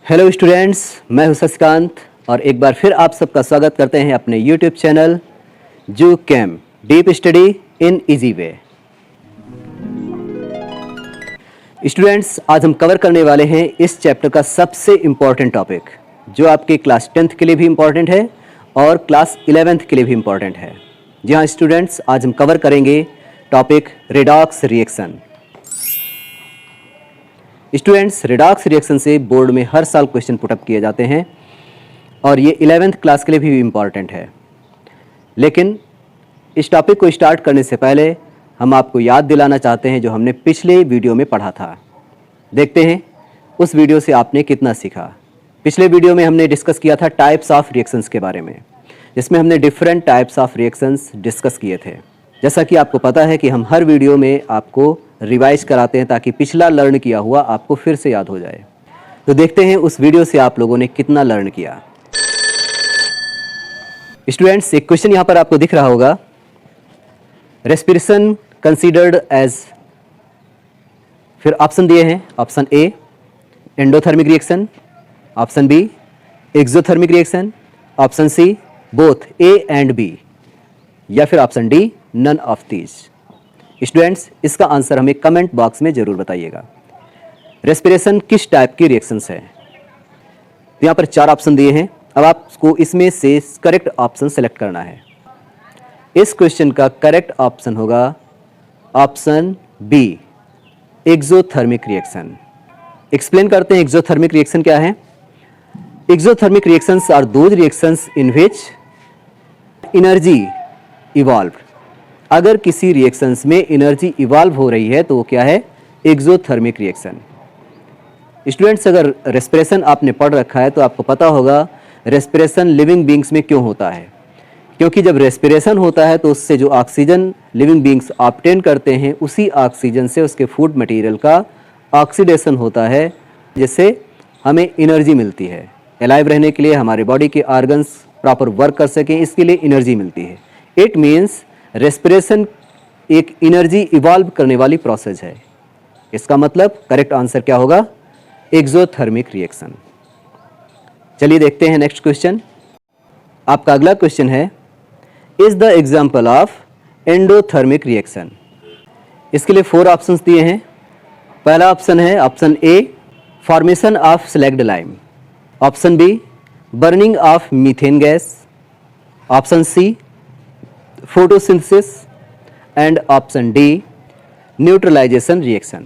Hello students, मैं हूं शशिकांत और एक बार फिर आप सबका स्वागत करते हैं अपने यूट्यूब चैनल जू कैम deep study in easy way. Students, आज हम कवर करने वाले हैं इस चैप्टर का सबसे इम्पॉर्टेंट टॉपिक जो आपके क्लास 10th के लिए भी इम्पॉर्टेंट है और क्लास 11th के लिए भी इम्पॉर्टेंट है। जी हाँ स्टूडेंट्स, आज हम कवर करेंगे topic redox reaction. Students, redox reaction से बोर्ड में हर साल क्वेश्चन पुटअप किए जाते हैं और ये 11th क्लास के लिए भी इम्पॉर्टेंट है। लेकिन इस टॉपिक को स्टार्ट करने से पहले हम आपको याद दिलाना चाहते हैं जो हमने पिछले वीडियो में पढ़ा था। देखते हैं उस वीडियो से आपने कितना सीखा। पिछले वीडियो में हमने डिस्कस किया था टाइप्स ऑफ रिएक्शंस के बारे में, जिसमें हमने different types of reactions discuss किए थे। जैसा कि आपको पता है कि हम हर वीडियो में आपको रिवाइज कराते हैं ताकि पिछला लर्न किया हुआ आपको फिर से याद हो जाए। तो देखते हैं उस वीडियो से आप लोगों ने कितना लर्न किया। स्टूडेंट्स, एक क्वेश्चन यहाँ पर आपको दिख रहा होगा, रेस्पिरेशन कंसीडर्ड एज, फिर ऑप्शन दिए हैं, option A endothermic reaction, option B exothermic reaction, option C both A and B, या फिर option D none of these. Students, इसका आंसर हमें कमेंट बॉक्स में जरूर बताइएगा। रेस्पिरेशन किस टाइप की रिएक्शंस है? तो यहाँ पर 4 ऑप्शन दिए हैं। अब आपको इसमें से करेक्ट ऑप्शन सेलेक्ट करना है। इस क्वेश्चन का करेक्ट ऑप्शन होगा option B, exothermic reaction. Explain करते हैं एक्सोथर्मिक रिएक्शन क्या है। Exothermic reactions are those reactions in which energy evolve. अगर किसी रिएक्शंस में एनर्जी इवॉल्व हो रही है तो वो क्या है? Exothermic reaction. स्टूडेंट्स, अगर रेस्पिरेशन आपने पढ़ रखा है तो आपको पता होगा रेस्पिरेशन लिविंग बींग्स में क्यों होता है। क्योंकि जब रेस्पिरेशन होता है तो उससे जो ऑक्सीजन लिविंग बींग्स ऑब्टेन करते हैं, उसी ऑक्सीजन से उसके फूड मटेरियल का ऑक्सीडेशन होता है, जिससे हमें एनर्जी मिलती है। अलाइव रहने के लिए, हमारे बॉडी के ऑर्गन्स प्रॉपर वर्क कर सकें, इसके लिए एनर्जी मिलती है। इट मीन्स रेस्पिरेशन एक एनर्जी इवॉल्व करने वाली प्रोसेस है। इसका मतलब करेक्ट आंसर क्या होगा? Exothermic reaction. चलिए देखते हैं नेक्स्ट क्वेश्चन। आपका अगला क्वेश्चन है, is the example of endothermic reaction. इसके लिए 4 ऑप्शंस दिए हैं। पहला ऑप्शन है option A, formation of slaked lime, option B burning of methane gas, option C photosynthesis and option D neutralisation reaction.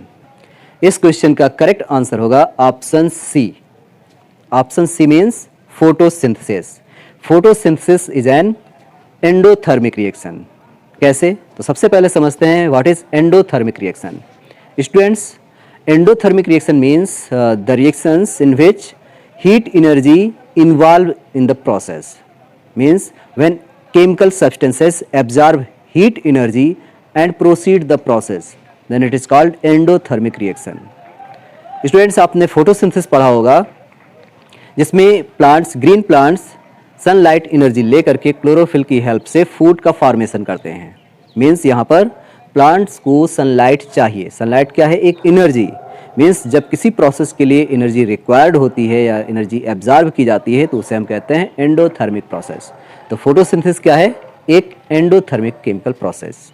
इस क्वेश्चन का करेक्ट आंसर होगा option C. Option C means photosynthesis. Photosynthesis is an endothermic reaction. कैसे? तो सबसे पहले समझते हैं what is endothermic reaction. Students, endothermic reaction means the reactions in which heat energy involved in the process, means when chemical substances absorb heat energy and proceed the process, then it is called endothermic reaction. Students, आपने photosynthesis पढ़ा होगा, जिसमें plants, green plants sunlight energy लेकर के chlorophyll की help से food का formation करते हैं। मीन्स यहाँ पर प्लांट्स को सनलाइट चाहिए। सनलाइट क्या है? एक एनर्जी। मीन्स जब किसी प्रोसेस के लिए एनर्जी रिक्वायर्ड होती है या एनर्जी एब्जॉर्ब की जाती है तो उसे हम कहते हैं एंडोथर्मिक प्रोसेस। तो फोटोसिंथेसिस क्या है? एक एंडोथर्मिक केमिकल प्रोसेस।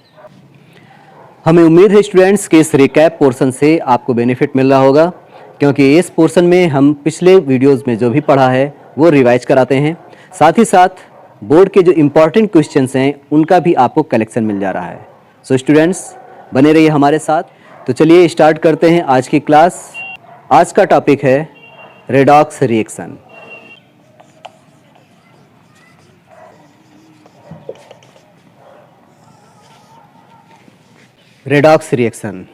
हमें उम्मीद है स्टूडेंट्स कि इस रिकैप पोर्शन से आपको बेनिफिट मिल रहा होगा, क्योंकि इस पोर्शन में हम पिछले वीडियोज़ में जो भी पढ़ा है वो रिवाइज कराते हैं। साथ ही साथ बोर्ड के जो इम्पॉर्टेंट क्वेश्चंस हैं उनका भी आपको कलेक्शन मिल जा रहा है। सो स्टूडेंट्स, बने रहिए हमारे साथ। तो चलिए स्टार्ट करते हैं आज की क्लास। आज का टॉपिक है redox reaction. Redox reaction.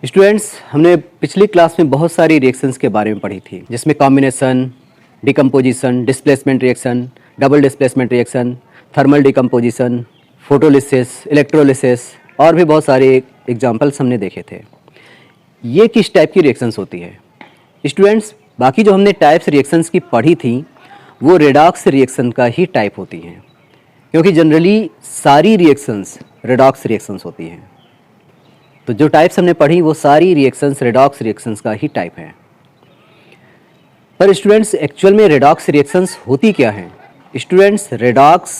Students, हमने पिछली क्लास में बहुत सारी रिएक्शंस के बारे में पढ़ी थी, जिसमें combination, decomposition, displacement reaction, double displacement reaction, thermal decomposition, photolysis, electrolysis और भी बहुत सारे एग्जाम्पल्स हमने देखे थे। ये किस टाइप की रिएक्शंस होती है? स्टूडेंट्स, बाकी जो हमने टाइप्स रिएक्शंस की पढ़ी थी वो रेडॉक्स रिएक्शन का ही टाइप होती हैं, क्योंकि जनरली सारी रिएक्शंस रेडॉक्स रिएक्शंस होती हैं। तो जो टाइप्स हमने पढ़ी वो सारी रिएक्शंस रेडॉक्स रिएक्शंस का ही टाइप है। पर स्टूडेंट्स एक्चुअल में रेडॉक्स रिएक्शंस होती क्या हैं? स्टूडेंट्स रेडॉक्स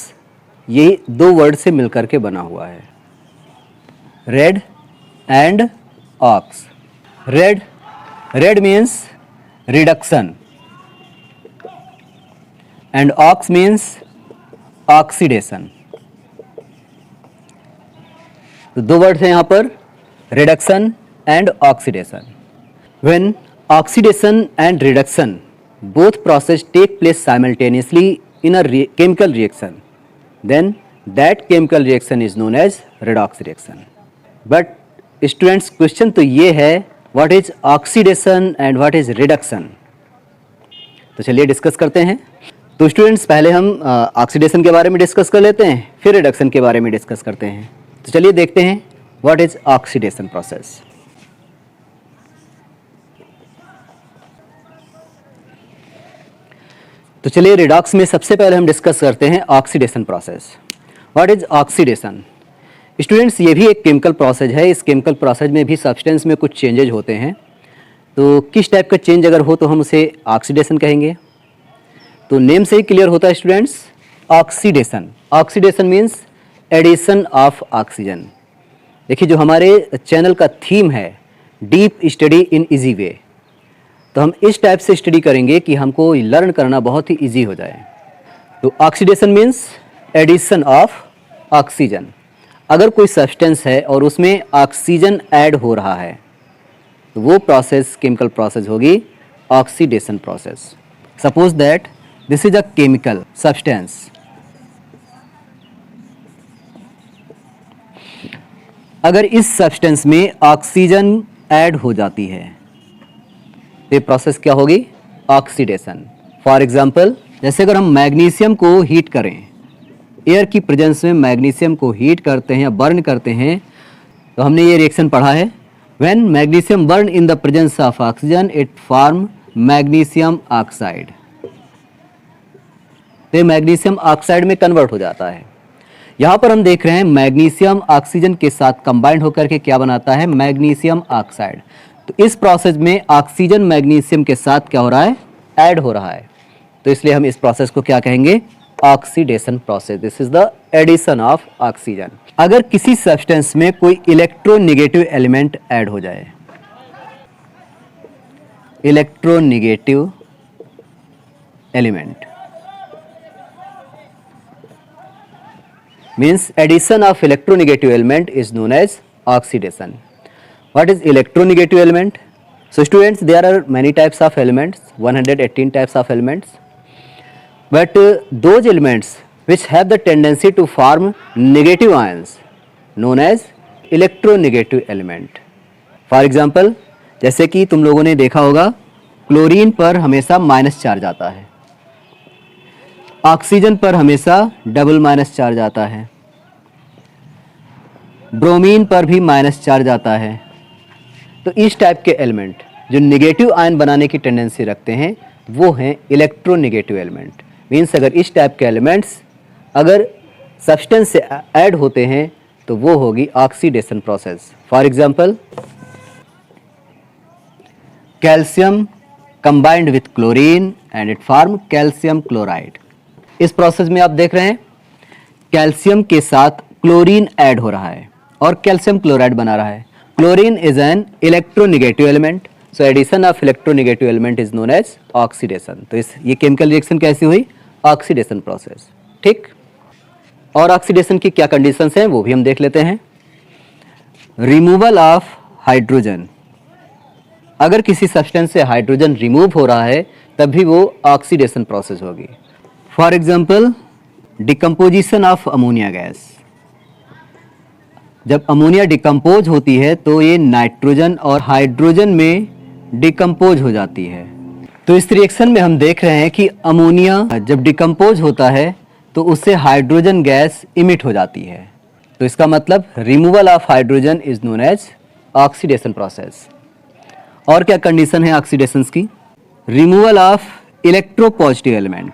ये दो वर्ड से मिलकर के बना हुआ है, red and ox. Red means reduction and ox means oxidation. तो दो वर्ड्स हैं यहाँ पर, reduction and oxidation. When oxidation and reduction both process take place simultaneously in a chemical reaction, then that chemical reaction is known as redox reaction. But students, question तो ये है, what is oxidation and what is reduction? तो चलिए discuss करते हैं। तो students पहले हम ऑक्सीडेशन के बारे में डिस्कस कर लेते हैं, फिर रिडक्शन के बारे में डिस्कस करते हैं। तो चलिए देखते हैं व्हाट इज ऑक्सीडेशन प्रोसेस। तो चलिए रिडॉक्स में सबसे पहले हम डिस्कस करते हैं oxidation process. What is oxidation? Students ये भी एक केमिकल प्रोसेस है। इस केमिकल प्रोसेस में भी सब्सटेंस में कुछ चेंजेज होते हैं। तो किस टाइप का चेंज अगर हो तो हम उसे ऑक्सीडेशन कहेंगे। तो नेम से ही क्लियर होता है students, oxidation. Oxidation means addition of oxygen. देखिए जो हमारे चैनल का थीम है deep study in easy way, तो हम इस टाइप से स्टडी करेंगे कि हमको लर्न करना बहुत ही इजी हो जाए। तो oxidation means addition of oxygen. अगर कोई सब्सटेंस है और उसमें ऑक्सीजन ऐड हो रहा है तो वो प्रोसेस केमिकल प्रोसेस होगी oxidation process. Suppose that this is a chemical substance. अगर इस सब्सटेंस में ऑक्सीजन ऐड हो जाती है तो ये प्रोसेस क्या होगी? ऑक्सीडेशन। फॉर एग्जांपल जैसे अगर हम मैग्नीशियम को हीट करें, एयर की प्रेजेंस में मैग्नीशियम को हीट करते हैं या बर्न करते हैं, तो हमने ये रिएक्शन पढ़ा है, when magnesium burn in the presence of oxygen it form magnesium oxide. तो मैग्नीशियम ऑक्साइड में कन्वर्ट हो जाता है। यहाँ पर हम देख रहे हैं मैग्नीशियम ऑक्सीजन के साथ कंबाइंड होकर के क्या बनाता है? Magnesium oxide. तो इस प्रोसेस में ऑक्सीजन मैग्नीशियम के साथ क्या हो रहा है? ऐड हो रहा है। तो इसलिए हम इस प्रोसेस को क्या कहेंगे? Oxidation process. This is the addition of oxygen. अगर किसी सब्सटेंस में कोई इलेक्ट्रोनेगेटिव एलिमेंट ऐड हो जाए, electronegative element means addition of electronegative element is known as oxidation. What is electronegative element? So students, there are many types of elements, 118 types of elements, but those elements which have the tendency to form negative ions known as electronegative element. For example, जैसे कि तुम लोगों ने देखा होगा chlorine पर हमेशा minus charge आता है, ऑक्सीजन पर हमेशा डबल माइनस चार्ज आता है, ब्रोमीन पर भी माइनस चार्ज आता है। तो इस टाइप के एलिमेंट जो नेगेटिव आयन बनाने की टेंडेंसी रखते हैं वो हैं इलेक्ट्रोनेगेटिव एलिमेंट। मीन्स अगर इस टाइप के एलिमेंट्स अगर सब्सटेंस से ऐड होते हैं तो वो होगी oxidation process. For example calcium combined with chlorine and it form calcium chloride. इस प्रोसेस में आप देख रहे हैं कैल्शियम के साथ क्लोरीन ऐड हो रहा है और कैल्शियम क्लोराइड बना रहा है। Chlorine is an electronegative element, so addition of electronegative element is known as oxidation. तो ये केमिकल रिएक्शन कैसी हुई? Oxidation process. ठीक, और ऑक्सीडेशन की क्या कंडीशंस हैं वो भी हम देख लेते हैं। रिमूवल ऑफ हाइड्रोजन, अगर किसी सब्सटेंस से हाइड्रोजन रिमूव हो रहा है तब भी वो ऑक्सीडेशन प्रोसेस होगी। For example decomposition of ammonia gas, जब अमोनिया डिकम्पोज होती है तो ये नाइट्रोजन और हाइड्रोजन में डिकम्पोज हो जाती है। तो इस रिएक्शन में हम देख रहे हैं कि अमोनिया जब डिकम्पोज होता है तो उससे हाइड्रोजन गैस इमिट हो जाती है। तो इसका मतलब removal of hydrogen is known as oxidation process. और क्या कंडीशन है ऑक्सीडेशन की? रिमूवल ऑफ इलेक्ट्रोपॉजिटिव एलिमेंट,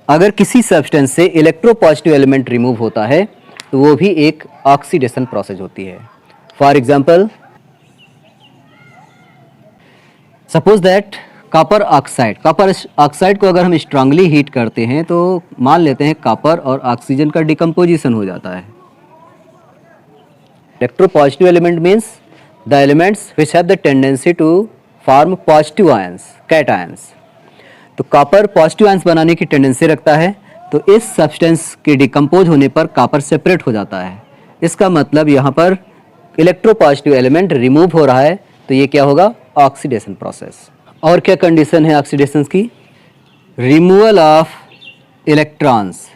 अगर किसी सब्सटेंस से इलेक्ट्रोपॉजिटिव एलिमेंट रिमूव होता है तो वो भी एक ऑक्सीडेशन प्रोसेस होती है। For example suppose that copper oxide को अगर हम स्ट्रांगली हीट करते हैं तो मान लेते हैं कॉपर और ऑक्सीजन का डिकम्पोजिशन हो जाता है। Electropositive element means the elements which have the tendency to form positive ions, cations. तो कॉपर पॉजिटिव आयंस बनाने की टेंडेंसी रखता है, तो इस सब्सटेंस के डिकम्पोज होने पर कॉपर सेपरेट हो जाता है। इसका मतलब यहाँ पर इलेक्ट्रोपॉजिटिव एलिमेंट रिमूव हो रहा है, तो ये क्या होगा? Oxidation process. और क्या कंडीशन है ऑक्सीडेशन की? Removal of electrons.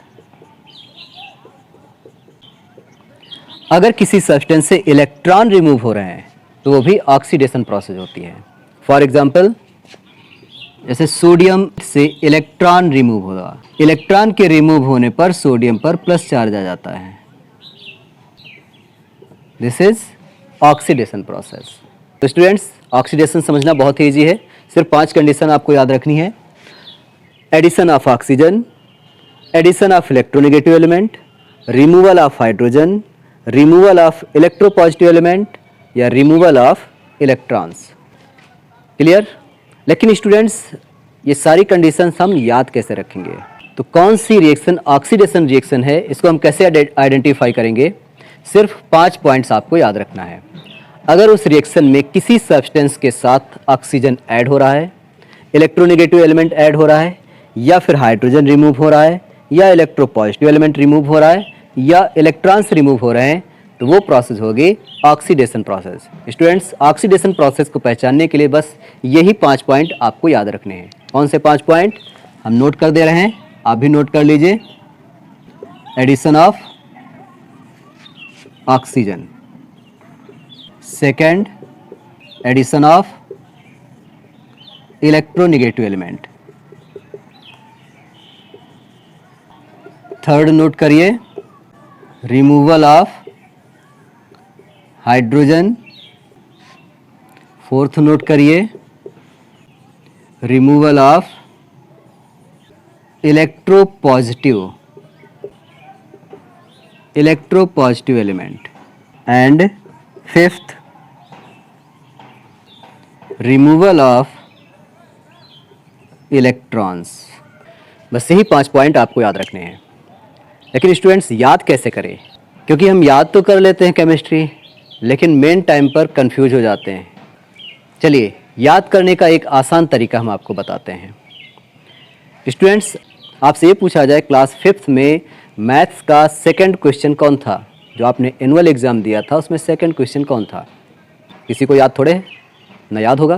अगर किसी सब्सटेंस से इलेक्ट्रॉन रिमूव हो रहे हैं तो वो भी ऑक्सीडेशन प्रोसेस होती है। फॉर एग्जांपल, जैसे सोडियम से इलेक्ट्रॉन रिमूव होगा, इलेक्ट्रॉन के रिमूव होने पर सोडियम पर प्लस चार्ज आ जाता है। This is oxidation process. तो स्टूडेंट्स, ऑक्सीडेशन समझना बहुत ही ईजी है। सिर्फ 5 कंडीशन आपको याद रखनी है। Addition of oxygen, addition of electronegative element, removal of hydrogen, removal of electropositive element या रिमूवल ऑफ इलेक्ट्रॉन्स। क्लियर? लेकिन स्टूडेंट्स, ये सारी कंडीशंस हम याद कैसे रखेंगे? तो कौन सी रिएक्शन ऑक्सीडेशन रिएक्शन है, इसको हम कैसे आइडेंटिफाई करेंगे? सिर्फ 5 पॉइंट्स आपको याद रखना है। अगर उस रिएक्शन में किसी सब्सटेंस के साथ ऑक्सीजन ऐड हो रहा है, इलेक्ट्रोनेगेटिव एलिमेंट ऐड हो रहा है, या फिर हाइड्रोजन रिमूव हो रहा है, या इलेक्ट्रोपॉजिटिव एलिमेंट रिमूव हो रहा है, या इलेक्ट्रॉन्स रिमूव हो रहे हैं, तो वो प्रोसेस होगी oxidation process. Students, oxidation process को पहचानने के लिए बस यही 5 पॉइंट आपको याद रखने हैं। कौन से 5 पॉइंट हम नोट कर दे रहे हैं, आप भी नोट कर लीजिए। Addition of oxygen, second addition of electronegative element, third note करिए removal of hydrogen, fourth note करिए removal of electropositive element, and fifth removal of electrons. बस यही 5 पॉइंट आपको याद रखने हैं। लेकिन स्टूडेंट्स, याद कैसे करें? क्योंकि हम याद तो कर लेते हैं केमिस्ट्री, लेकिन मेन टाइम पर कंफ्यूज हो जाते हैं। चलिए, याद करने का एक आसान तरीका हम आपको बताते हैं। स्टूडेंट्स, आपसे ये पूछा जाए क्लास 5th में मैथ्स का सेकंड क्वेश्चन कौन था? जो आपने एनुअल एग्ज़ाम दिया था उसमें सेकंड क्वेश्चन कौन था? किसी को याद थोड़े है ना, याद होगा।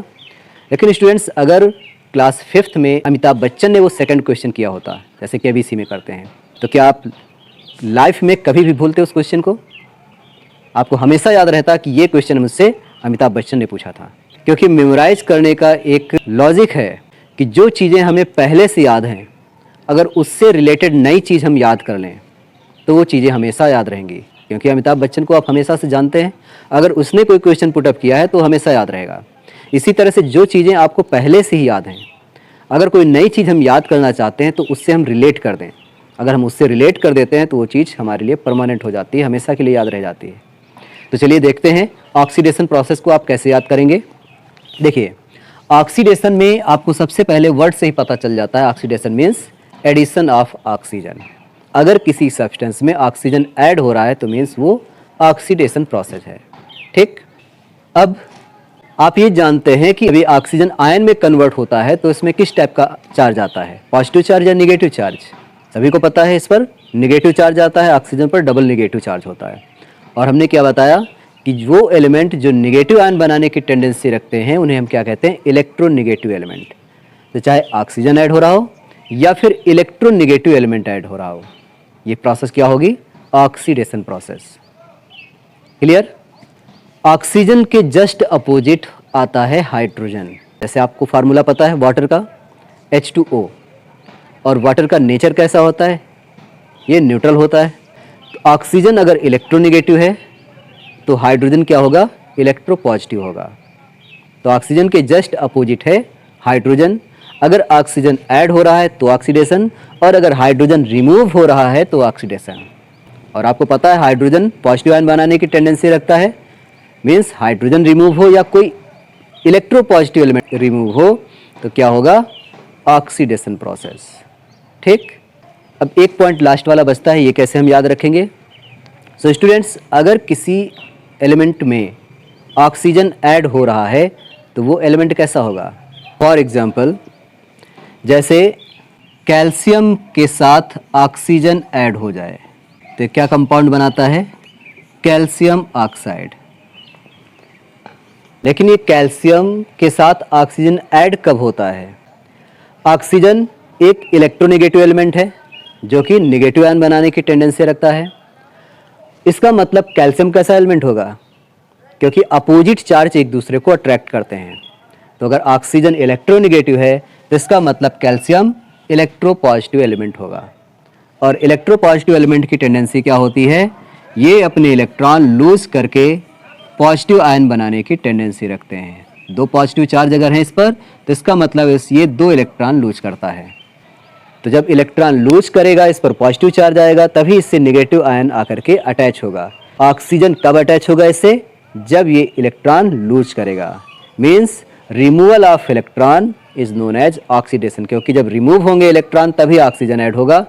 लेकिन स्टूडेंट्स, अगर क्लास 5th में अमिताभ बच्चन ने वो सेकंड क्वेश्चन किया होता, जैसे कि केबीसी में करते हैं, तो क्या आप लाइफ में कभी भी भूलते उस क्वेश्चन को? आपको हमेशा याद रहता कि ये क्वेश्चन मुझसे अमिताभ बच्चन ने पूछा था। क्योंकि मेमोराइज करने का एक लॉजिक है कि जो चीज़ें हमें पहले से याद हैं, अगर उससे रिलेटेड नई चीज़ हम याद कर लें तो वो चीज़ें हमेशा याद रहेंगी। क्योंकि अमिताभ बच्चन को आप हमेशा से जानते हैं, अगर उसने कोई क्वेश्चन पुटअप किया है तो हमेशा याद रहेगा। इसी तरह से जो चीज़ें आपको पहले से ही याद हैं, अगर कोई नई चीज़ हम याद करना चाहते हैं तो उससे हम रिलेट कर दें। अगर हम उससे रिलेट कर देते हैं तो वो चीज़ हमारे लिए परमानेंट हो जाती है, हमेशा के लिए याद रह जाती है। तो चलिए देखते हैं ऑक्सीडेशन प्रोसेस को आप कैसे याद करेंगे। देखिए, ऑक्सीडेशन में आपको सबसे पहले वर्ड से ही पता चल जाता है। Oxidation means addition of oxygen. अगर किसी सब्सटेंस में ऑक्सीजन ऐड हो रहा है तो मीन्स वो ऑक्सीडेशन प्रोसेस है। ठीक, अब आप ये जानते हैं कि अभी ऑक्सीजन आयन में कन्वर्ट होता है तो इसमें किस टाइप का चार्ज आता है, पॉजिटिव चार्ज या निगेटिव चार्ज? सभी को पता है इस पर निगेटिव चार्ज आता है, ऑक्सीजन पर डबल निगेटिव चार्ज होता है। और हमने क्या बताया कि वो एलिमेंट जो निगेटिव आयन बनाने की टेंडेंसी रखते हैं उन्हें हम क्या कहते हैं, इलेक्ट्रोनेगेटिव एलिमेंट। तो चाहे ऑक्सीजन ऐड हो रहा हो या फिर इलेक्ट्रोनेगेटिव एलिमेंट ऐड हो रहा हो, ये प्रोसेस क्या होगी, ऑक्सीडेशन प्रोसेस। क्लियर? ऑक्सीजन के जस्ट अपोजिट आता है हाइड्रोजन। जैसे आपको फार्मूला पता है वाटर का, H2O, और वाटर का नेचर कैसा होता है, ये न्यूट्रल होता है। तो ऑक्सीजन अगर इलेक्ट्रोनेगेटिव है तो हाइड्रोजन क्या होगा, इलेक्ट्रोपॉजिटिव होगा। तो ऑक्सीजन के जस्ट अपोजिट है हाइड्रोजन। अगर ऑक्सीजन ऐड हो रहा है तो ऑक्सीडेशन, और अगर हाइड्रोजन रिमूव हो रहा है तो ऑक्सीडेशन। और आपको पता है हाइड्रोजन पॉजिटिव आयन बनाने की टेंडेंसी रखता है, मीन्स हाइड्रोजन रिमूव हो या कोई इलेक्ट्रोपॉजिटिव एलिमेंट रिमूव हो तो क्या होगा, ऑक्सीडेशन प्रोसेस। ठीक, अब एक पॉइंट लास्ट वाला बचता है, ये कैसे हम याद रखेंगे। सो स्टूडेंट्स, अगर किसी एलिमेंट में ऑक्सीजन ऐड हो रहा है तो वो एलिमेंट कैसा होगा। फॉर एग्जांपल, जैसे कैल्शियम के साथ ऑक्सीजन ऐड हो जाए तो क्या कंपाउंड बनाता है, कैल्शियम ऑक्साइड। लेकिन ये कैल्शियम के साथ ऑक्सीजन ऐड कब होता है। ऑक्सीजन एक इलेक्ट्रोनेगेटिव एलिमेंट है जो कि नेगेटिव आयन बनाने की टेंडेंसी रखता है। इसका मतलब कैल्शियम कैसा एलिमेंट होगा, क्योंकि अपोजिट चार्ज एक दूसरे को अट्रैक्ट करते हैं। तो अगर ऑक्सीजन इलेक्ट्रोनेगेटिव है तो इसका मतलब कैल्शियम इलेक्ट्रोपॉजिटिव एलिमेंट होगा। और इलेक्ट्रोपॉजिटिव एलिमेंट की टेंडेंसी क्या होती है, ये अपने इलेक्ट्रॉन लूज करके पॉजिटिव आयन बनाने की टेंडेंसी रखते हैं। दो पॉजिटिव चार्ज अगर हैं इस पर तो इसका मतलब ये दो इलेक्ट्रॉन लूज करता है। तो जब इलेक्ट्रॉन लूज करेगा, इस पर पॉजिटिव चार्ज आएगा, तभी इससे नेगेटिव आयन आकर के अटैच होगा। ऑक्सीजन कब अटैच होगा इससे, जब ये इलेक्ट्रॉन लूज करेगा। Means removal of electron is known as oxidation, क्योंकि जब रिमूव होंगे इलेक्ट्रॉन तभी ऑक्सीजन ऐड होगा।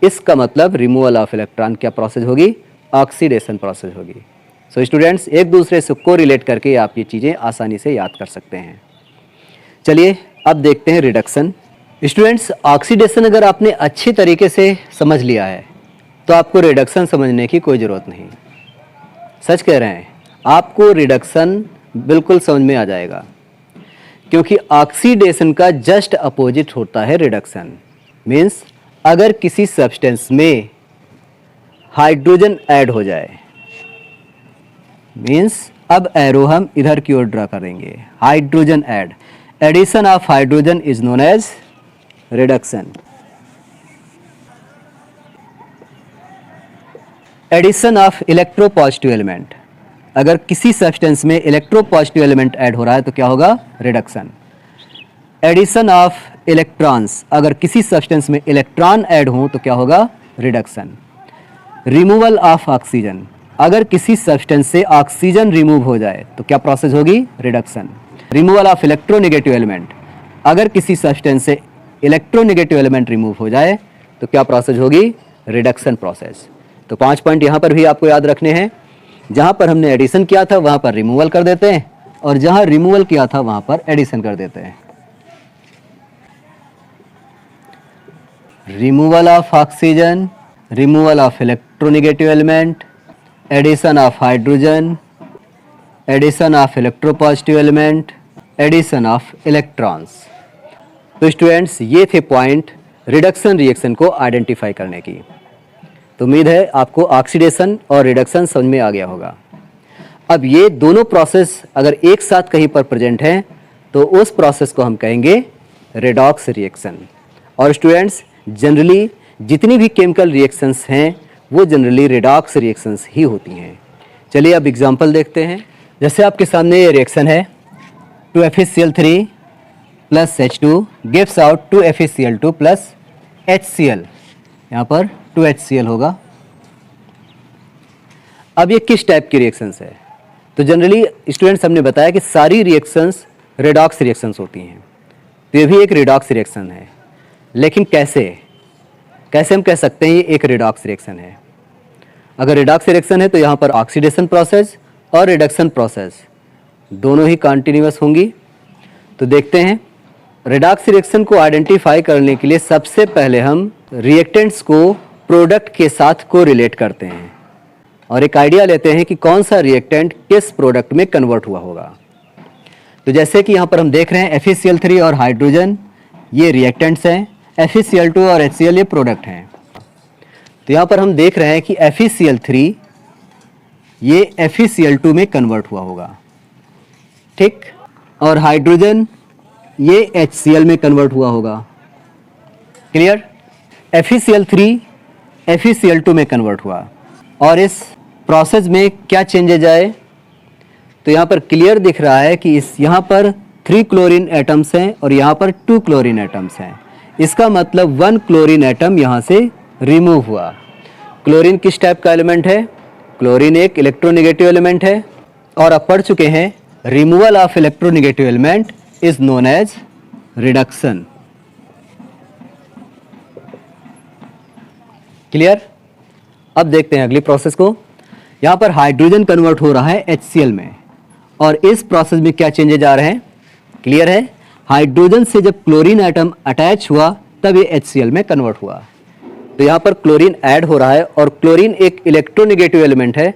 इसका मतलब रिमूवल ऑफ इलेक्ट्रॉन क्या प्रोसेस होगी, ऑक्सीडेशन प्रोसेस होगी। सो स्टूडेंट्स, एक दूसरे से को रिलेट करके आप ये चीज़ें आसानी से याद कर सकते हैं। चलिए अब देखते हैं रिडक्शन। स्टूडेंट्स, ऑक्सीडेशन अगर आपने अच्छी तरीके से समझ लिया है तो आपको रिडक्शन समझने की कोई ज़रूरत नहीं। सच कह रहे हैं, आपको रिडक्शन बिल्कुल समझ में आ जाएगा, क्योंकि ऑक्सीडेशन का जस्ट अपोजिट होता है रिडक्शन। मीन्स अगर किसी सब्सटेंस में हाइड्रोजन ऐड हो जाए, मीन्स अब एरो हम इधर की ओर ड्रा करेंगे, hydrogen add, addition of hydrogen is known as reduction. Addition of electropositive element, अगर किसी सब्सटेंस में इलेक्ट्रोपॉजिटिव एलिमेंट ऐड हो रहा है तो क्या होगा, रिडक्शन। एडिशन ऑफ इलेक्ट्रॉन्स, अगर किसी सब्सटेंस में इलेक्ट्रॉन ऐड हो तो क्या होगा, रिडक्शन। रिमूवल ऑफ ऑक्सीजन, अगर किसी सब्सटेंस से ऑक्सीजन रिमूव हो जाए तो क्या प्रोसेस होगी, reduction. Removal of electronegative element, अगर किसी सब्सटेंस से इलेक्ट्रोनेगेटिव एलिमेंट रिमूव हो जाए तो क्या प्रोसेस होगी, रिडक्शन प्रोसेस। तो 5 पॉइंट यहाँ पर भी आपको याद रखने हैं। जहाँ पर हमने एडिशन किया था वहाँ पर रिमूवल कर देते हैं, और जहाँ रिमूवल किया था वहाँ पर एडिशन कर देते हैं। Removal of oxygen, removal of electronegative element, addition of hydrogen, addition of electropositive element, addition of electrons. तो स्टूडेंट्स, ये थे पॉइंट रिडक्शन रिएक्शन को आइडेंटिफाई करने की। तो उम्मीद है आपको ऑक्सीडेशन और रिडक्शन समझ में आ गया होगा। अब ये दोनों प्रोसेस अगर एक साथ कहीं पर प्रेजेंट हैं तो उस प्रोसेस को हम कहेंगे रेडॉक्स रिएक्शन। और स्टूडेंट्स, जनरली जितनी भी केमिकल रिएक्शंस हैं वो जनरली रेडॉक्स रिएक्शंस ही होती हैं। चलिए अब एग्जांपल देखते हैं। जैसे आपके सामने ये रिएक्शन है, 2FeCl3 plus H2 gives out 2FeCl2 plus HCl। यहाँ पर 2HCl होगा। अब ये किस टाइप की रिएक्शंस है, तो जनरली स्टूडेंट्स हमने बताया कि सारी रिएक्शंस रेडॉक्स रिएक्शंस होती हैं। तो ये भी एक रेडॉक्स रिएक्शन है, लेकिन कैसे हम कह सकते हैं ये एक रेडॉक्स रिएक्शन है। अगर रेडॉक्स रिएक्शन है तो यहाँ पर ऑक्सीडेशन प्रोसेस और रिडक्शन प्रोसेस दोनों ही कंटिन्यूअस होंगी। तो देखते हैं, रेडॉक्स रिएक्शन को आइडेंटिफाई करने के लिए सबसे पहले हम रिएक्टेंट्स को प्रोडक्ट के साथ को रिलेट करते हैं और एक आइडिया लेते हैं कि कौन सा रिएक्टेंट किस प्रोडक्ट में कन्वर्ट हुआ होगा। तो जैसे कि यहाँ पर हम देख रहे हैं FeCl3 और हाइड्रोजन ये रिएक्टेंट्स हैं, FeCl2 और HCl ये प्रोडक्ट हैं। तो यहाँ पर हम देख रहे हैं कि FeCl3 ये FeCl2 में कन्वर्ट हुआ होगा, ठीक, और हाइड्रोजन ये HCl में कन्वर्ट हुआ होगा। क्लियर? FeCl3 FeCl2 में कन्वर्ट हुआ, और इस प्रोसेस में क्या चेंजेज आए, तो यहाँ पर क्लियर दिख रहा है कि इस यहाँ पर 3 क्लोरीन एटम्स हैं और यहाँ पर 2 क्लोरीन एटम्स हैं। इसका मतलब 1 क्लोरीन एटम यहाँ से रिमूव हुआ। क्लोरीन किस टाइप का एलिमेंट है, क्लोरीन एक इलेक्ट्रोनेगेटिव एलिमेंट है, और अब पढ़ चुके हैं removal of electronegative element is known as reduction. Clear? अब देखते हैं अगली प्रोसेस को। यहां पर हाइड्रोजन कन्वर्ट हो रहा है HCl में, और इस प्रोसेस में क्या चेंजेज आ रहे हैं? क्लियर है? हाइड्रोजन से जब क्लोरीन एटम अटैच हुआ तब ये HCl में कन्वर्ट हुआ। तो यहां पर क्लोरीन ऐड हो रहा है, और क्लोरीन एक इलेक्ट्रोनेगेटिव एलिमेंट है,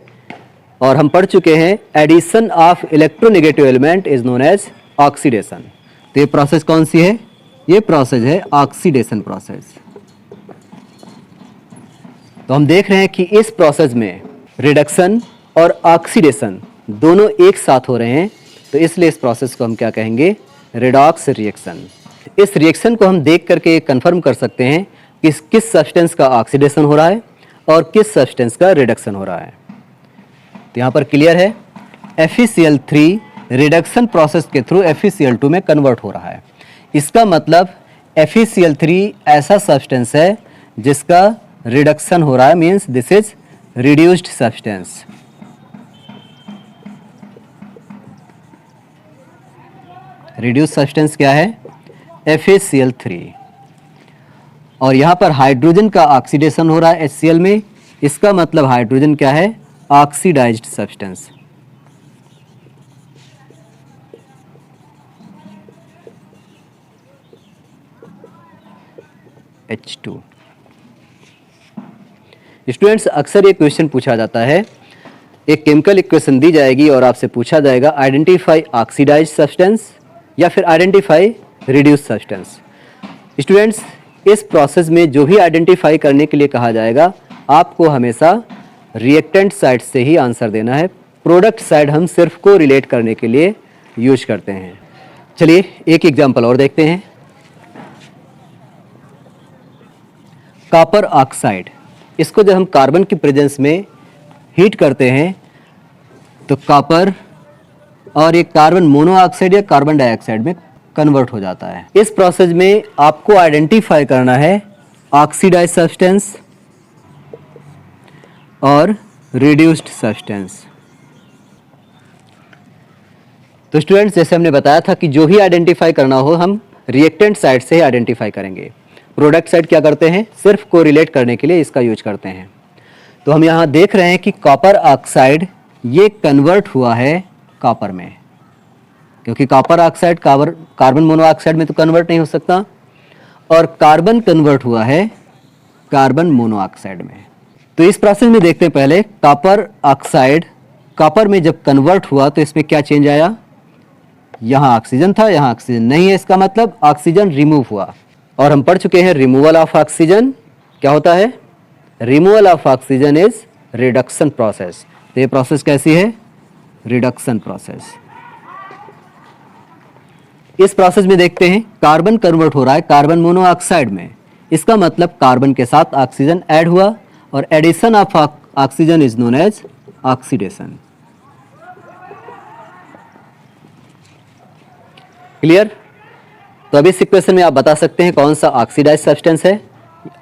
और हम पढ़ चुके हैं addition of electronegative element is known as oxidation. तो ये प्रोसेस कौन सी है? ये प्रोसेस है ऑक्सीडेशन प्रोसेस। तो हम देख रहे हैं कि इस प्रोसेस में रिडक्शन और ऑक्सीडेशन दोनों एक साथ हो रहे हैं, तो इसलिए इस प्रोसेस को हम क्या कहेंगे? Redox reaction. इस रिएक्शन को हम देख करके कंफर्म कर सकते हैं कि किस सब्सटेंस का ऑक्सीडेशन हो रहा है और किस सब्सटेंस का रिडक्शन हो रहा है। तो यहाँ पर क्लियर है, FeCl3 रिडक्शन प्रोसेस के थ्रू FeCl2 में कन्वर्ट हो रहा है। इसका मतलब FeCl3 ऐसा सब्सटेंस है जिसका रिडक्शन हो रहा है, means this is reduced substance. Reduced substance क्या है? FeCl3। और यहां पर हाइड्रोजन का ऑक्सीडेशन हो रहा है HCl में, इसका मतलब हाइड्रोजन क्या है? Oxidised substance. H2। स्टूडेंट्स, अक्सर ये क्वेश्चन पूछा जाता है, एक केमिकल इक्वेशन दी जाएगी और आपसे पूछा जाएगा आइडेंटिफाई ऑक्सीडाइज्ड सब्सटेंस या फिर आइडेंटिफाई रिड्यूस्ड सब्सटेंस। स्टूडेंट्स, इस प्रोसेस में जो भी आइडेंटिफाई करने के लिए कहा जाएगा, आपको हमेशा रिएक्टेंट साइड से ही आंसर देना है। प्रोडक्ट साइड हम सिर्फ को रिलेट करने के लिए यूज करते हैं। चलिए एक एग्जांपल और देखते हैं। कॉपर ऑक्साइड, इसको जब हम कार्बन की प्रेजेंस में हीट करते हैं तो कॉपर और ये कार्बन मोनोऑक्साइड या कार्बन डाइऑक्साइड में कन्वर्ट हो जाता है। इस प्रोसेस में आपको आइडेंटिफाई करना है ऑक्सीडाइज्ड सब्सटेंस और रिड्यूस्ड सब्सटेंस। तो स्टूडेंट्स, जैसे हमने बताया था कि जो भी आइडेंटिफाई करना हो हम रिएक्टेंट साइड से ही आइडेंटिफाई करेंगे। प्रोडक्ट साइड क्या करते हैं? सिर्फ को रिलेट करने के लिए इसका यूज करते हैं। तो हम यहाँ देख रहे हैं कि कॉपर ऑक्साइड ये कन्वर्ट हुआ है कॉपर में, क्योंकि कॉपर ऑक्साइड कार्बन मोनोऑक्साइड में तो कन्वर्ट नहीं हो सकता, और कार्बन कन्वर्ट हुआ है कार्बन मोनोऑक्साइड में। तो इस प्रोसेस में देखते हैं पहले कॉपर ऑक्साइड कॉपर में जब कन्वर्ट हुआ तो इसमें क्या चेंज आया? यहाँ ऑक्सीजन था, यहाँ ऑक्सीजन नहीं है, इसका मतलब ऑक्सीजन रिमूव हुआ। और हम पढ़ चुके हैं रिमूवल ऑफ ऑक्सीजन क्या होता है? Removal of oxygen is reduction process. तो ये प्रोसेस कैसी है? Reduction process. इस प्रोसेस में देखते हैं कार्बन कन्वर्ट हो रहा है कार्बन मोनोऑक्साइड में, इसका मतलब कार्बन के साथ ऑक्सीजन ऐड हुआ, और addition of oxygen is known as oxidation. Clear? तो अभी इस इक्वेशन में आप बता सकते हैं कौन सा ऑक्सीडाइज्ड सब्सटेंस है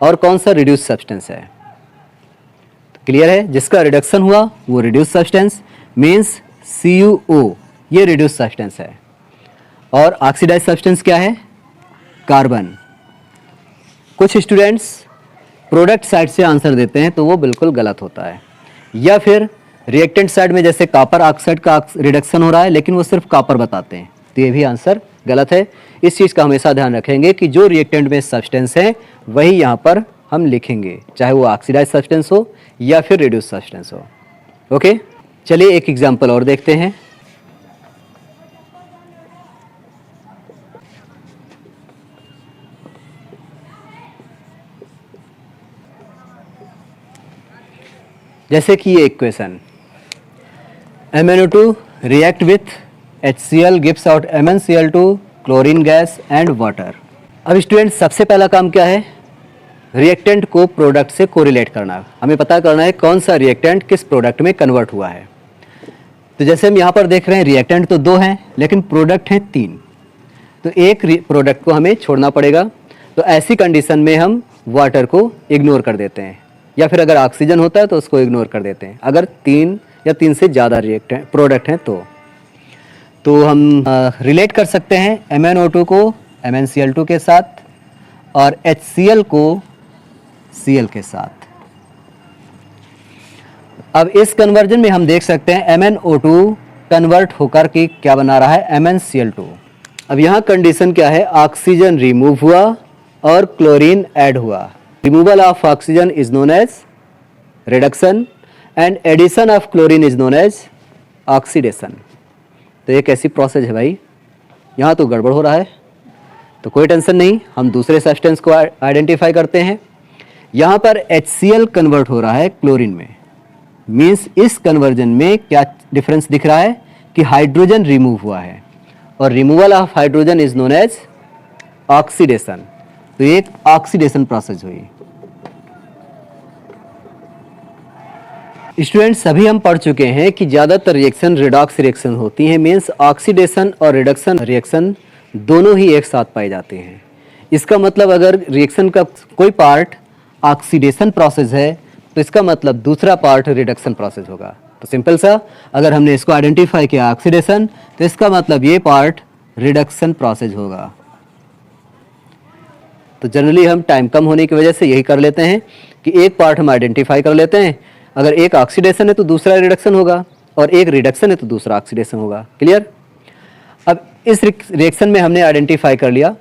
और कौन सा रिड्यूस्ड सब्सटेंस है। क्लियर है? जिसका रिडक्शन हुआ वो रिड्यूस्ड सब्सटेंस, मीन्स CuO, ये रिड्यूस्ड सब्सटेंस है। और ऑक्सीडाइज्ड सब्सटेंस क्या है? कार्बन। कुछ स्टूडेंट्स प्रोडक्ट साइड से आंसर देते हैं तो वो बिल्कुल गलत होता है, या फिर रिएक्टेंट साइड में जैसे कॉपर ऑक्साइड का रिडक्शन हो रहा है लेकिन वो सिर्फ कॉपर बताते हैं, तो ये भी आंसर गलत है। इस चीज़ का हमेशा ध्यान रखेंगे कि जो रिएक्टेंट में सब्सटेंस है वही यहाँ पर हम लिखेंगे, चाहे वो ऑक्सीडाइज्ड सब्सटेंस हो या फिर रिड्यूस्ड सब्सटेंस हो। ओके, चलिए एक एग्जांपल और देखते हैं। जैसे कि ये equation MnO2 react with HCl gives out MnCl2 chlorine gas and water. अब स्टूडेंट सबसे पहला काम क्या है? रिएक्टेंट को प्रोडक्ट से कोरिलेट करना। हमें पता करना है कौन सा रिएक्टेंट किस प्रोडक्ट में कन्वर्ट हुआ है। तो जैसे हम यहाँ पर देख रहे हैं रिएक्टेंट तो 2 हैं लेकिन प्रोडक्ट हैं 3, तो एक प्रोडक्ट को हमें छोड़ना पड़ेगा। तो ऐसी कंडीशन में हम वाटर को इग्नोर कर देते हैं, या फिर अगर ऑक्सीजन होता है तो उसको इग्नोर कर देते हैं, अगर 3 या 3 से ज़्यादा रिएक्टेंट प्रोडक्ट हैं तो तो हम रिलेट कर सकते हैं MnO2 को MnCl2 के साथ और HCl को Cl के साथ। अब इस कन्वर्जन में हम देख सकते हैं MnO2 कन्वर्ट होकर के क्या बना रहा है, MnCl2। अब यहाँ कंडीशन क्या है, ऑक्सीजन रिमूव हुआ और क्लोरीन ऐड हुआ। Removal of oxygen is known as reduction and addition of chlorine is known as oxidation. तो एक ऐसी प्रोसेस है भाई, यहाँ तो गड़बड़ हो रहा है, तो कोई टेंशन नहीं, हम दूसरे सब्सटेंस को आइडेंटिफाई करते हैं। यहाँ पर HCl कन्वर्ट हो रहा है क्लोरीन में, मीन्स इस कन्वर्जन में क्या डिफरेंस दिख रहा है कि हाइड्रोजन रिमूव हुआ है और removal of hydrogen is known as oxidation. तो एक ऑक्सीडेशन प्रोसेस हुई। स्टूडेंट्स सभी हम पढ़ चुके हैं कि ज़्यादातर रिएक्शन रिडॉक्स रिएक्शन होती हैं, मीन्स ऑक्सीडेशन और रिडक्शन रिएक्शन दोनों ही एक साथ पाए जाते हैं। इसका मतलब अगर रिएक्शन का कोई पार्ट ऑक्सीडेशन प्रोसेस है तो इसका मतलब दूसरा पार्ट रिडक्शन प्रोसेस होगा। तो सिंपल सा, अगर हमने इसको आइडेंटिफाई किया ऑक्सीडेशन, तो इसका मतलब ये पार्ट रिडक्शन प्रोसेस होगा। तो जनरली हम टाइम कम होने की वजह से यही कर लेते हैं कि एक पार्ट हम आइडेंटिफाई कर लेते हैं, अगर एक ऑक्सीडेशन है तो दूसरा रिडक्शन होगा और एक रिडक्शन है तो दूसरा ऑक्सीडेशन होगा। क्लियर? अब इस रिएक्शन में हमने आइडेंटिफाई कर लिया,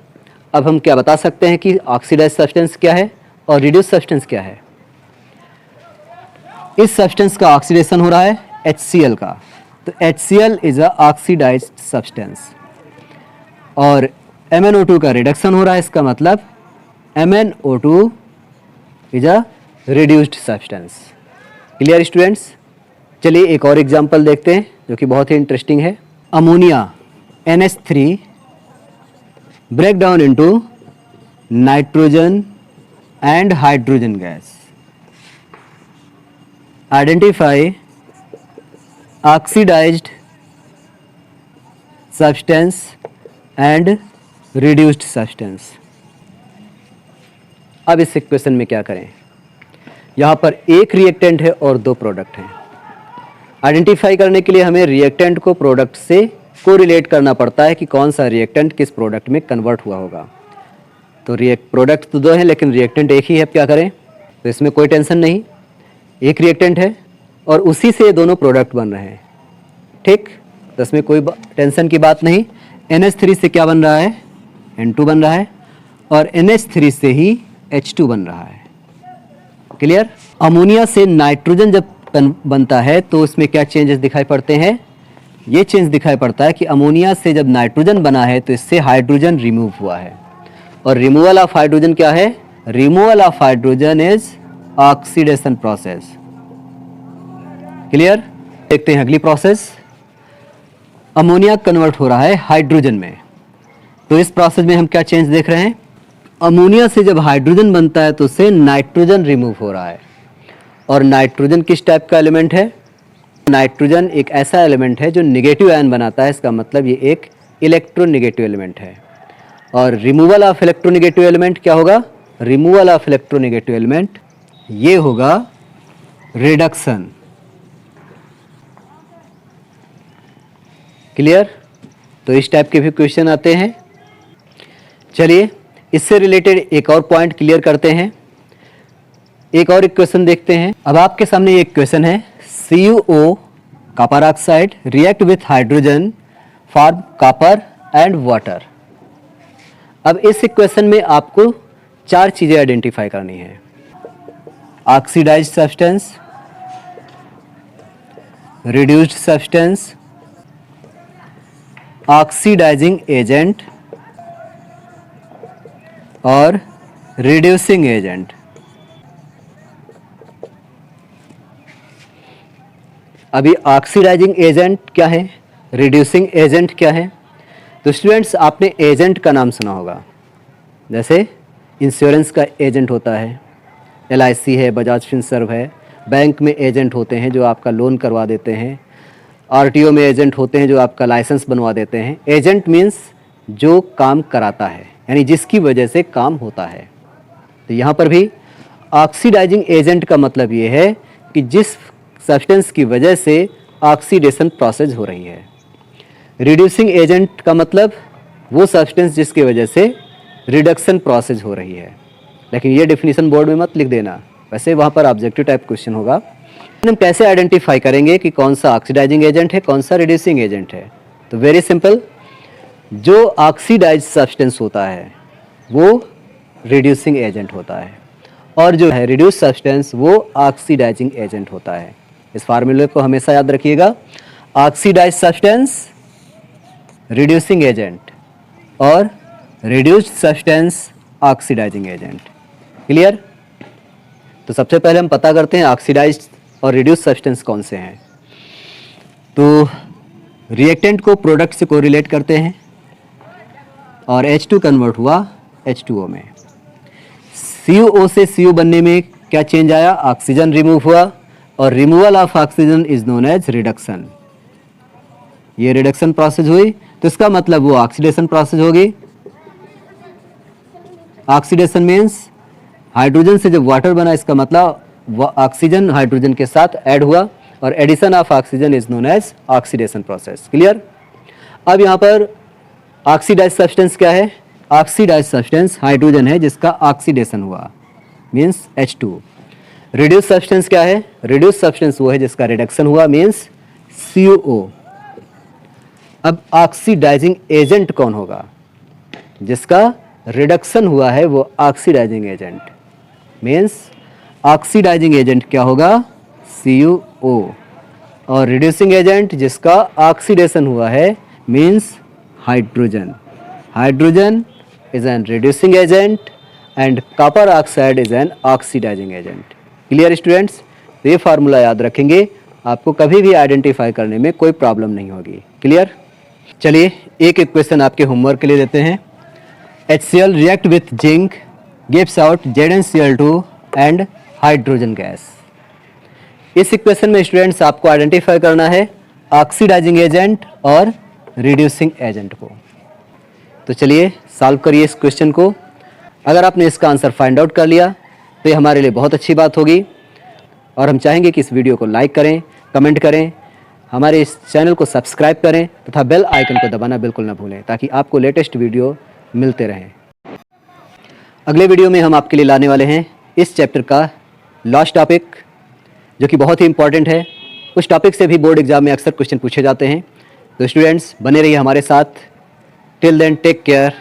अब हम क्या बता सकते हैं कि ऑक्सीडाइज सब्सटेंस क्या है और रिड्यूस सब्सटेंस क्या है। इस सब्सटेंस का ऑक्सीडेशन हो रहा है HCl का, तो HCl is a oxidised substance और MnO2 का रिडक्शन हो रहा है, इसका मतलब MnO2 is a reduced substance. Clear students? चलिए एक और एग्जांपल देखते हैं जो कि बहुत ही इंटरेस्टिंग है। Ammonia NH3 break down into nitrogen and hydrogen gas. Identify oxidised substance and reduced substance. अब इस इक्वेशन में क्या करें, यहाँ पर एक रिएक्टेंट है और दो प्रोडक्ट हैं। आइडेंटिफाई करने के लिए हमें रिएक्टेंट को प्रोडक्ट से कोरिलेट करना पड़ता है कि कौन सा रिएक्टेंट किस प्रोडक्ट में कन्वर्ट हुआ होगा। तो प्रोडक्ट तो दो हैं लेकिन रिएक्टेंट एक ही है, अब क्या करें। तो इसमें कोई टेंशन नहीं, एक रिएक्टेंट है और उसी से दोनों प्रोडक्ट बन रहे हैं। ठीक, तो इसमें कोई टेंशन की बात नहीं। NH3 से क्या बन रहा है, N2 बन रहा है और NH3 से ही H2 बन रहा है। क्लियर? अमोनिया से नाइट्रोजन जब बनता है तो उसमें क्या चेंजेस दिखाई पड़ते हैं, ये चेंज दिखाई पड़ता है कि अमोनिया से जब नाइट्रोजन बना है तो इससे हाइड्रोजन रिमूव हुआ है और रिमूवल ऑफ हाइड्रोजन क्या है, removal of hydrogen is oxidation process. Clear? देखते हैं अगली प्रोसेस। अमोनिया कन्वर्ट हो रहा है हाइड्रोजन में, तो इस प्रोसेस में हम क्या चेंज देख रहे हैं, अमोनिया से जब हाइड्रोजन बनता है तो उससे नाइट्रोजन रिमूव हो रहा है और नाइट्रोजन किस टाइप का एलिमेंट है, नाइट्रोजन एक ऐसा एलिमेंट है जो नेगेटिव आयन बनाता है, इसका मतलब ये एक इलेक्ट्रोनेगेटिव एलिमेंट है। और रिमूवल ऑफ इलेक्ट्रोनेगेटिव एलिमेंट क्या होगा, रिमूवल ऑफ इलेक्ट्रोनेगेटिव एलिमेंट ये होगा रिडक्शन। क्लियर? तो इस टाइप के भी क्वेश्चन आते हैं। चलिए इससे रिलेटेड एक और पॉइंट क्लियर करते हैं, एक और इक्वेशन देखते हैं। अब आपके सामने एक क्वेश्चन है, CuO copper oxide react with hydrogen form copper and water. अब इस इक्वेशन में आपको चार चीजें आइडेंटिफाई करनी है, oxidised substance, reduced substance, oxidising agent और रिड्यूसिंग एजेंट। अभी ऑक्सीडाइजिंग एजेंट क्या है, रिड्यूसिंग एजेंट क्या है। तो स्टूडेंट्स आपने एजेंट का नाम सुना होगा, जैसे इंश्योरेंस का एजेंट होता है, LIC है, बजाज फिनसर्व है, बैंक में एजेंट होते हैं जो आपका लोन करवा देते हैं, RTO में एजेंट होते हैं जो आपका लाइसेंस बनवा देते हैं। एजेंट मीन्स जो काम कराता है, यानी जिसकी वजह से काम होता है। तो यहाँ पर भी ऑक्सीडाइजिंग एजेंट का मतलब ये है कि जिस सब्सटेंस की वजह से ऑक्सीडेशन प्रोसेस हो रही है। रिड्यूसिंग एजेंट का मतलब वो सब्सटेंस जिसकी वजह से रिडक्शन प्रोसेस हो रही है, लेकिन ये डेफिनेशन बोर्ड में मत लिख देना, वैसे वहाँ पर ऑब्जेक्टिव टाइप क्वेश्चन होगा। हम कैसे आइडेंटिफाई करेंगे कि कौन सा ऑक्सीडाइजिंग एजेंट है, कौन सा रिड्यूसिंग एजेंट है? तो वेरी सिंपल, जो ऑक्सीडाइज सब्सटेंस होता है वो रिड्यूसिंग एजेंट होता है, और जो है रिड्यूस सब्सटेंस वो ऑक्सीडाइजिंग एजेंट होता है। इस फार्मूले को हमेशा याद रखिएगा, ऑक्सीडाइज सब्सटेंस रिड्यूसिंग एजेंट और reduced substance oxidising agent. Clear? तो सबसे पहले हम पता करते हैं ऑक्सीडाइज्ड और रिड्यूस्ड सब्सटेंस कौन से हैं। तो रिएक्टेंट को प्रोडक्ट से कोरिलेट करते हैं और H2 कन्वर्ट हुआ H2O में। CuO से Cu बनने में क्या चेंज आया? ऑक्सीजन रिमूव हुआ, और removal of oxygen is known as reduction. ये रिडक्शन प्रोसेस हुई, तो इसका मतलब वो ऑक्सीडेशन प्रोसेस होगी। ऑक्सीडेशन मीन्स हाइड्रोजन से जब वाटर बना, इसका मतलब ऑक्सीजन हाइड्रोजन के साथ ऐड हुआ, और addition of oxygen is known as oxidation process. Clear? अब यहाँ पर ऑक्सीडाइज सब्सटेंस क्या है? ऑक्सीडाइज सब्सटेंस हाइड्रोजन है जिसका ऑक्सीडेशन हुआ, मीन्स H2। रिड्यूस सब्सटेंस क्या है? रिड्यूस सब्सटेंस वो है जिसका रिडक्शन हुआ, मीन्स CuO। अब ऑक्सीडाइजिंग एजेंट कौन होगा? जिसका रिडक्शन हुआ है वो oxidising agent, means oxidising agent क्या होगा? CuO। और रिड्यूसिंग एजेंट जिसका ऑक्सीडेशन हुआ है means hydrogen. Hydrogen is an reducing agent and copper oxide is an oxidizing agent। Clear students? तो ये फार्मूला याद रखेंगे, आपको कभी भी आइडेंटिफाई करने में कोई प्रॉब्लम नहीं होगी। क्लियर? चलिए एक एक क्वेश्चन आपके होमवर्क के लिए देते हैं। HCl react with zinc gives out ZnCl2 and hydrogen gas. इस इक्वेशन में स्टूडेंट्स आपको आइडेंटिफाई करना है ऑक्सीडाइजिंग एजेंट और रिड्यूसिंग एजेंट को। तो चलिए सॉल्व करिए इस क्वेश्चन को। अगर आपने इसका आंसर फाइंड आउट कर लिया तो ये हमारे लिए बहुत अच्छी बात होगी, और हम चाहेंगे कि इस वीडियो को लाइक करें, कमेंट करें, हमारे इस चैनल को सब्सक्राइब करें तथा बेल आइकन को दबाना बिल्कुल ना भूलें, ताकि आपको लेटेस्ट वीडियो मिलते रहें। अगले वीडियो में हम आपके लिए लाने वाले हैं इस चैप्टर का लास्ट टॉपिक, जो कि बहुत ही इंपॉर्टेंट है। उस टॉपिक से भी बोर्ड एग्जाम में अक्सर क्वेश्चन पूछे जाते हैं। तो स्टूडेंट्स बने रहिए हमारे साथ। Till then take care.